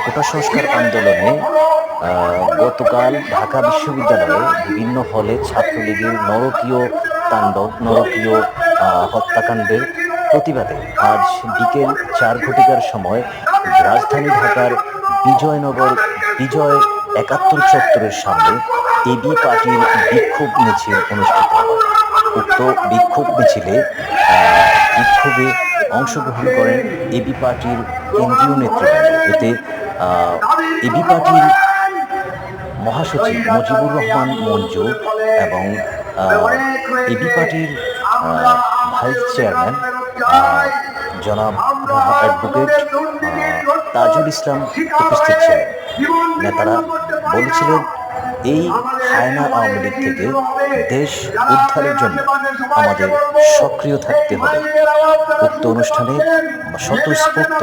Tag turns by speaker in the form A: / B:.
A: কোটা সংস্কার আন্দোলনে গতকাল ঢাকা বিশ্ববিদ্যালয়ে বিভিন্ন হলে ছাত্রলীগের নরকীয় তাণ্ডব, নরকীয় হত্যাকাণ্ডের প্রতিবাদে আজ বিকেল 4 ঘটিকার সময় রাজধানী ঢাকার বিজয়নগর বিজয় ৭১ চত্বরের সামনে এবি পার্টির বিক্ষোভ মিছিল অনুষ্ঠিত হয়। উক্ত বিক্ষোভ মিছিলে বিক্ষোভে অংশগ্রহণ করেন এবি পার্টির কেন্দ্রীয় নেতৃবৃন্দ। এতে এবি পার্টির মহাসচিব মুজিবুর রহমান মঞ্জু এবং এবি পার্টির ভাইস চেয়ারম্যান জনাব অ্যাডভোকেট তাজুল ইসলাম উপস্থিত ছিলেন। নেতারা বলেছিলেন, এই হায়না আওয়ামী লীগ থেকে দেশ উদ্ধারের জন্য আমাদের সক্রিয় থাকতে হবে। উক্ত অনুষ্ঠানে স্বতঃস্ফূর্ত